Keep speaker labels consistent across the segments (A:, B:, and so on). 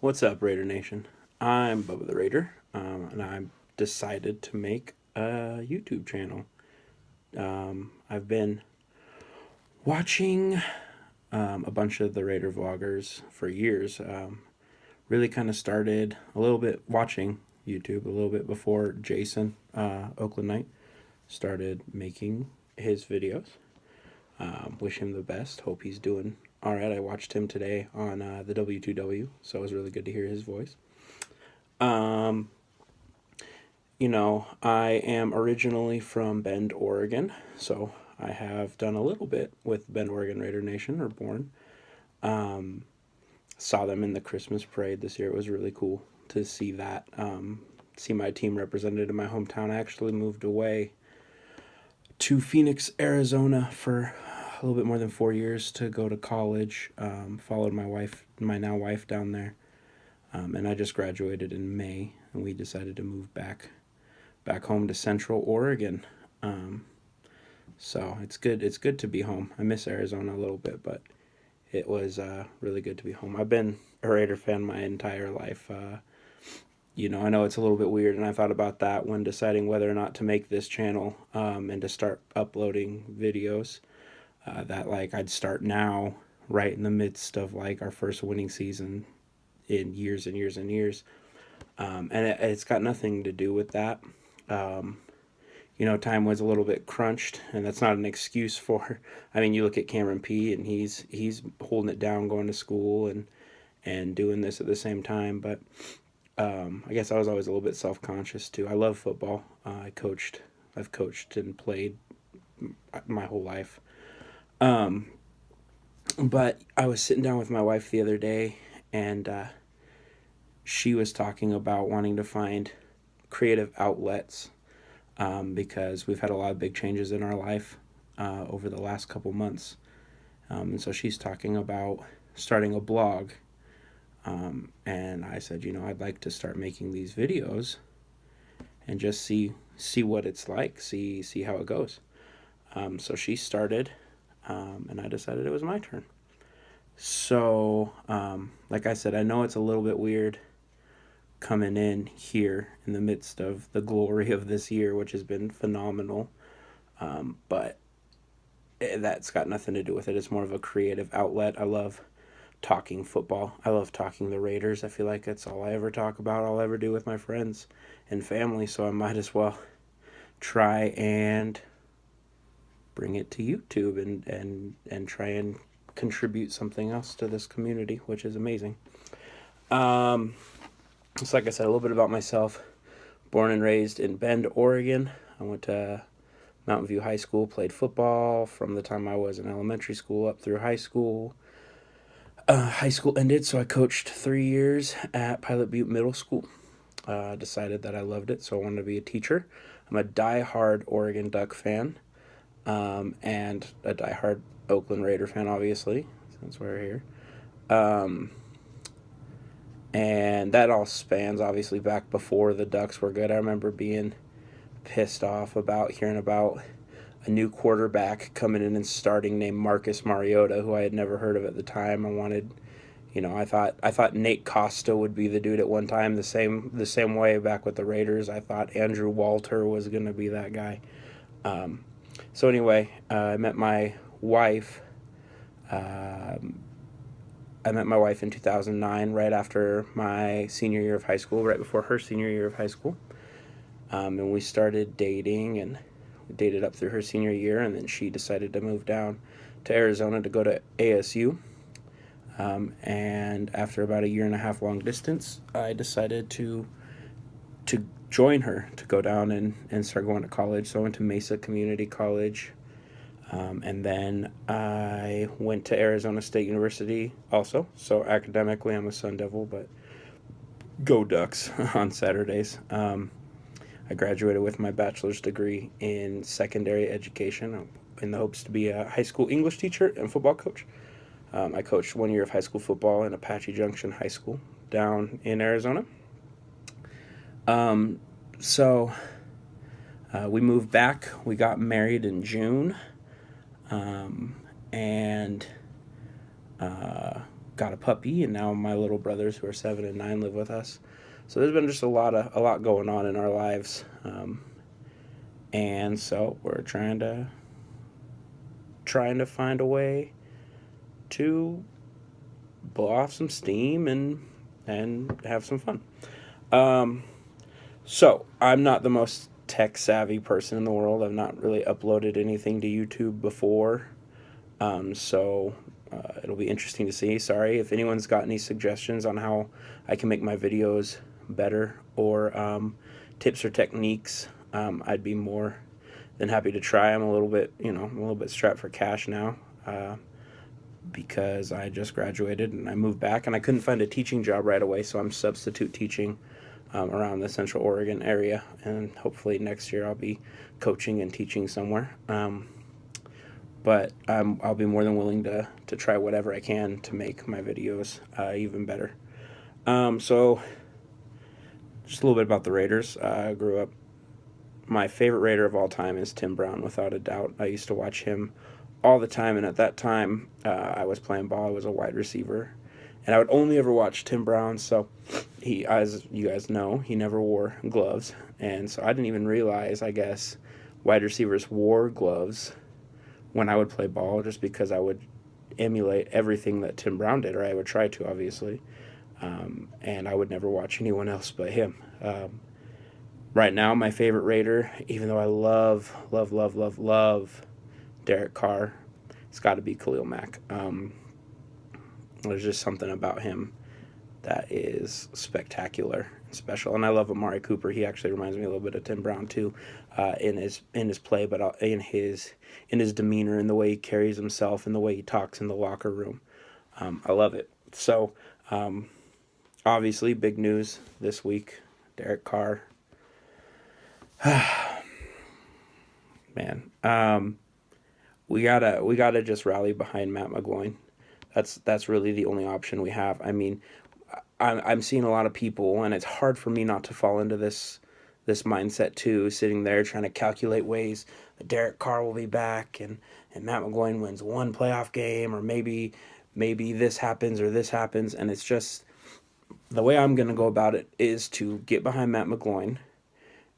A: What's up, Raider Nation? I'm Bubba the Raider, and I decided to make a YouTube channel. I've been watching a bunch of the Raider vloggers for years. Really kind of started a little bit watching YouTube a little bit before Jason, Oakland Knight, started making his videos. Wish him the best. Hope he's doing all right. I watched him today on the W2W, so it was really good to hear his voice. Um, I am originally from Bend, Oregon, so I have done a little bit with Bend, Oregon Raider Nation, or Born. Um, Saw them in the Christmas parade this year. It was really cool to see that. See my team represented in my hometown. I actually moved away to Phoenix, Arizona for a little bit more than 4 years to go to college. Followed my now wife, down there. And I just graduated in May, and we decided to move back home to Central Oregon. Um, so it's good. It's good to be home. I miss Arizona a little bit, but it was really good to be home. I've been a Raider fan my entire life. I know it's a little bit weird, and I thought about that when deciding whether or not to make this channel and to start uploading videos. That like I'd start now, right in the midst of like our first winning season in years and years and years. And it's got nothing to do with that. Um, Time was a little bit crunched, and that's not an excuse for. I mean, you look at Cameron P, and he's holding it down, going to school and doing this at the same time. But I guess I was always a little bit self conscious too. I love football. I've coached and played my whole life. Um, but I was sitting down with my wife the other day, and she was talking about wanting to find creative outlets because we've had a lot of big changes in our life over the last couple months. And so she's talking about starting a blog. And I said, I'd like to start making these videos and just see what it's like, see how it goes. So she started, and I decided it was my turn. So, like I said, I know it's a little bit weird coming in here in the midst of the glory of this year, which has been phenomenal. But that's got nothing to do with it. It's more of a creative outlet. I love talking football. I love talking the Raiders. I feel like that's all I ever talk about, all I ever do with my friends and family. So I might as well try and bring it to YouTube and try and contribute something else to this community, which is amazing. So like I said, a little bit about myself. Born and raised in Bend, Oregon. I went to Mountain View High School, played football from the time I was in elementary school up through high school. High school ended, so I coached 3 years at Pilot Butte Middle School. Decided that I loved it, so I wanted to be a teacher. I'm a die-hard Oregon Duck fan, and a die-hard Oakland Raider fan, obviously, since we're here. And that all spans, obviously, back before the Ducks were good. I remember being pissed off about hearing about a new quarterback coming in and starting named Marcus Mariota, who I had never heard of at the time. I thought Nate Costa would be the dude at one time. The same way back with the Raiders. I thought Andrew Walter was gonna be that guy. So anyway, I met my wife. I met my wife in 2009, right after my senior year of high school, right before her senior year of high school. And we started dating, and we dated up through her senior year, and then she decided to move down to Arizona to go to ASU. And after about a year and a half long distance, I decided to join her to go down and start going to college. So I went to Mesa Community College. And then I went to Arizona State University also. So academically, I'm a Sun Devil, but go Ducks on Saturdays. I graduated with my bachelor's degree in secondary education in the hopes to be a high school English teacher and football coach. I coached 1 year of high school football in Apache Junction High School down in Arizona. Um, so we moved back. We got married in June, and got a puppy, and now my little brothers who are 7 and 9 live with us. So there's been just a lot going on in our lives, and so we're trying to find a way to blow off some steam and have some fun. Um, so I'm not the most tech savvy person in the world. I've not really uploaded anything to YouTube before. So it'll be interesting to see. Sorry if anyone's got any suggestions on how I can make my videos better, or tips or techniques. I'd be more than happy to try. I'm a little bit, I'm a little bit strapped for cash now, because I just graduated and I moved back, and I couldn't find a teaching job right away, so I'm substitute teaching around the Central Oregon area, and hopefully next year I'll be coaching and teaching somewhere. But I'll be more than willing to try whatever I can to make my videos even better. So, just a little bit about the Raiders. I grew up. My favorite Raider of all time is Tim Brown, without a doubt. I used to watch him all the time, and at that time, I was playing ball. I was a wide receiver, and I would only ever watch Tim Brown. So, he, as you guys know, he never wore gloves, and so I didn't even realize, I guess, wide receivers wore gloves when I would play ball, just because I would emulate everything that Tim Brown did, or I would try to, obviously. And I would never watch anyone else but him. Right now, my favorite Raider, even though I love Derek Carr, it's got to be Khalil Mack. There's just something about him that is spectacular and special. And I love Amari Cooper. He actually reminds me a little bit of Tim Brown too, in his play, but in his demeanor, in the way he carries himself, and the way he talks in the locker room. I love it. So, obviously, big news this week: Derek Carr. Man, we gotta just rally behind Matt McGloin. That's really the only option we have. I mean, I'm seeing a lot of people, and it's hard for me not to fall into this mindset too, sitting there trying to calculate ways that Derek Carr will be back, and Matt McGloin wins one playoff game, or maybe this happens or this happens. And it's just, the way I'm going to go about it is to get behind Matt McGloin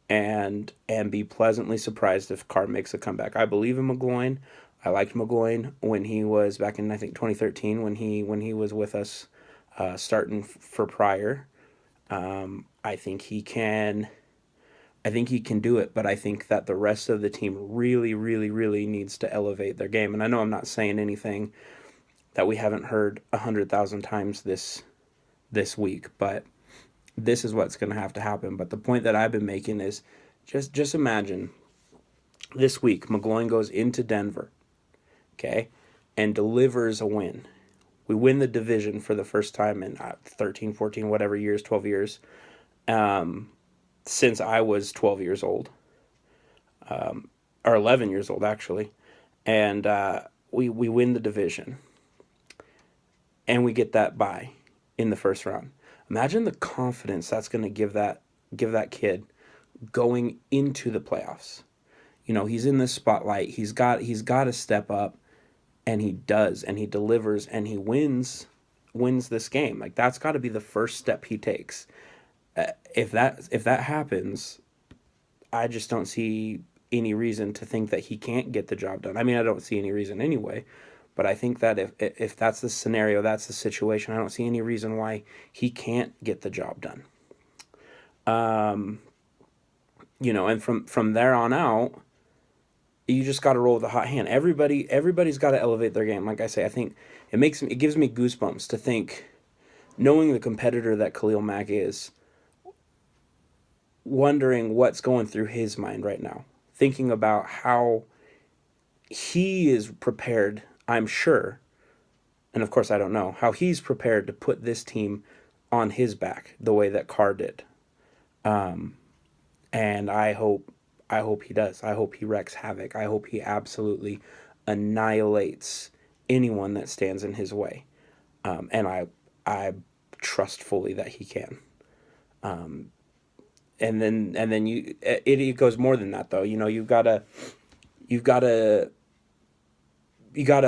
A: and be pleasantly surprised if Carr makes a comeback. I believe in McGloin. I liked McGloin when he was back in, I think, 2013, when he was with us, starting for Pryor. I think he can do it, but I think that the rest of the team really, really, really needs to elevate their game. And I know I'm not saying anything that we haven't heard 100,000 times this week, but this is what's going to have to happen. But the point that I've been making is, just imagine this week McGloin goes into Denver, okay, and delivers a win. We win the division for the first time in 13, 14, whatever years, 12 years, since I was 12 years old, or 11 years old, actually. And we win the division, and we get that bye in the first round. Imagine the confidence that's going to give that kid going into the playoffs. He's in this spotlight. He's got to step up, and he does, and he delivers, and he wins this game. Like, that's got to be the first step he takes. If that happens, I just don't see any reason to think that he can't get the job done. I mean, I don't see any reason anyway, but I think that if that's the scenario, that's the situation, I don't see any reason why he can't get the job done. And from there on out, you just got to roll with a hot hand. Everybody's got to elevate their game. Like I say, I think it gives me goosebumps to think, knowing the competitor that Khalil Mack is, wondering what's going through his mind right now, thinking about how he is prepared, I'm sure, and of course I don't know, how he's prepared to put this team on his back the way that Carr did. And I hope he does. I hope he wreaks havoc. I hope he absolutely annihilates anyone that stands in his way. And I trust fully that he can. And then it goes more than that, though. You've got to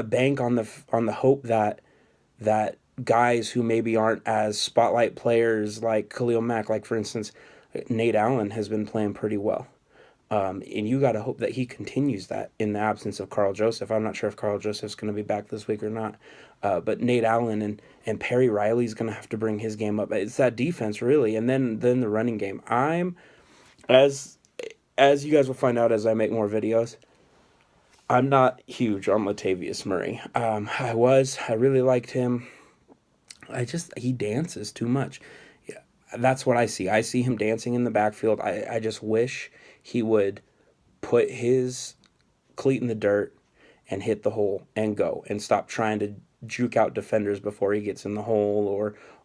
A: bank on the hope that guys who maybe aren't as spotlight players like Khalil Mack. Like, for instance, Nate Allen has been playing pretty well. And you got to hope that he continues that in the absence of Carl Joseph. I'm not sure if Carl Joseph's going to be back this week or not. But Nate Allen and Perry Riley's going to have to bring his game up. It's that defense, really. And then the running game. As as you guys will find out as I make more videos, I'm not huge on Latavius Murray. I really liked him. He dances too much. Yeah, that's what I see. I see him dancing in the backfield. I just wish he would put his cleat in the dirt and hit the hole and go and stop trying to juke out defenders before he gets in the hole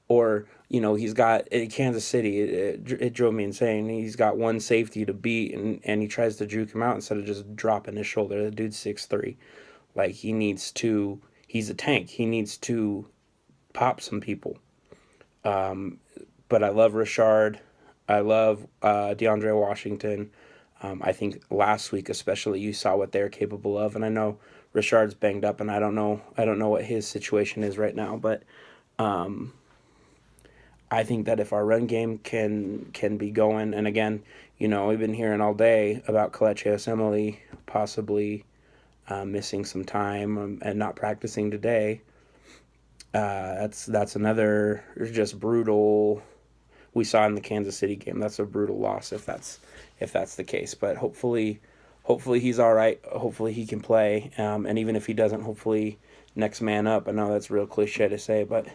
A: or he's got in Kansas City it drove me insane. He's got one safety to beat and he tries to juke him out instead of just dropping his shoulder. The dude's 6'3". Like he's a tank. He needs to pop some people. But I love Richard. I love DeAndre Washington. I think last week especially you saw what they're capable of, and I know Richard's banged up, and I don't know what his situation is right now, but I think that if our run game can be going, and again, we've been hearing all day about Kelechi Osemele possibly missing some time and not practicing today. That's another just brutal. We saw in the Kansas City game. That's a brutal loss if that's the case. But hopefully he's all right. Hopefully he can play. And even if he doesn't, hopefully next man up. I know that's real cliche to say, but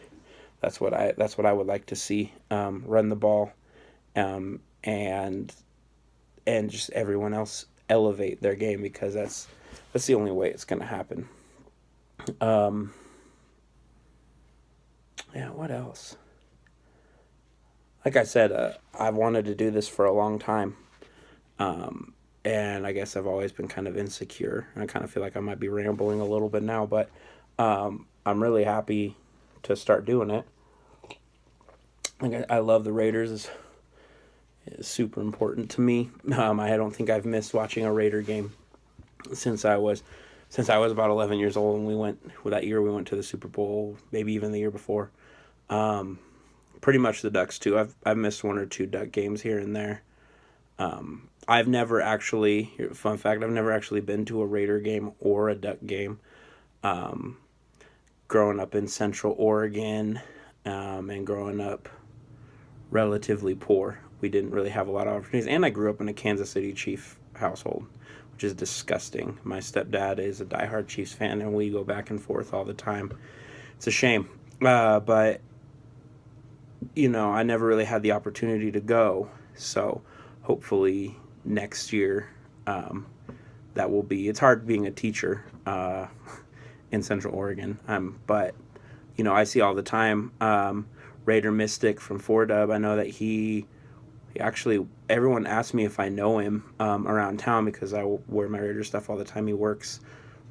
A: that's what I would like to see. Run the ball, and just everyone else elevate their game, because that's the only way it's going to happen. Yeah, what else? Like I said, I've wanted to do this for a long time. And I guess I've always been kind of insecure. I kind of feel like I might be rambling a little bit now, but I'm really happy to start doing it. Like I love the Raiders. It's super important to me. I don't think I've missed watching a Raider game since I was about 11 years old, and that year we went to the Super Bowl, maybe even the year before. Pretty much the Ducks too. I've missed one or two Duck games here and there. I've never actually, fun fact, I've never actually been to a Raider game or a Duck game. Growing up in Central Oregon, and growing up relatively poor, we didn't really have a lot of opportunities. And I grew up in a Kansas City Chief household, which is disgusting. My stepdad is a diehard Chiefs fan, and we go back and forth all the time. It's a shame. But I never really had the opportunity to go. So hopefully next year, that will be. It's hard being a teacher in Central Oregon. But I see all the time. Raider Mystic from 4Dub. I know that he actually, everyone asks me if I know him around town, because I wear my Raider stuff all the time. He works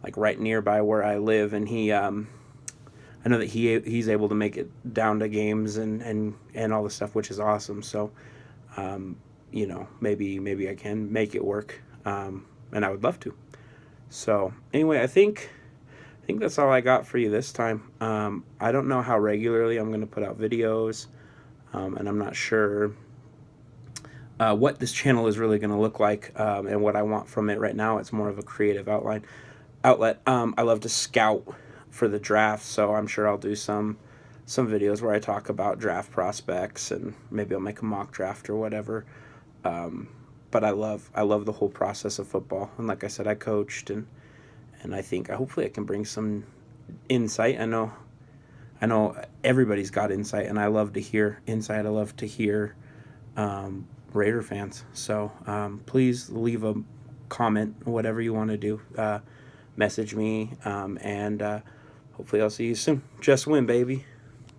A: like right nearby where I live, and he I know that he's able to make it down to games and all the stuff, which is awesome. So maybe I can make it work, and I would love to. So anyway, I think that's all I got for you this time. I don't know how regularly I'm going to put out videos, and I'm not sure what this channel is really going to look like, and what I want from it right now. It's more of a creative outlet. I love to scout for the draft, so I'm sure I'll do some videos where I talk about draft prospects, and maybe I'll make a mock draft or whatever. But I love the whole process of football, and like I said, I coached, and I think hopefully I can bring some insight. I know everybody's got insight, and I love to hear insight. I love to hear Raider fans. So please leave a comment, whatever you want to do. Message me, and hopefully I'll see you soon. Just win, baby.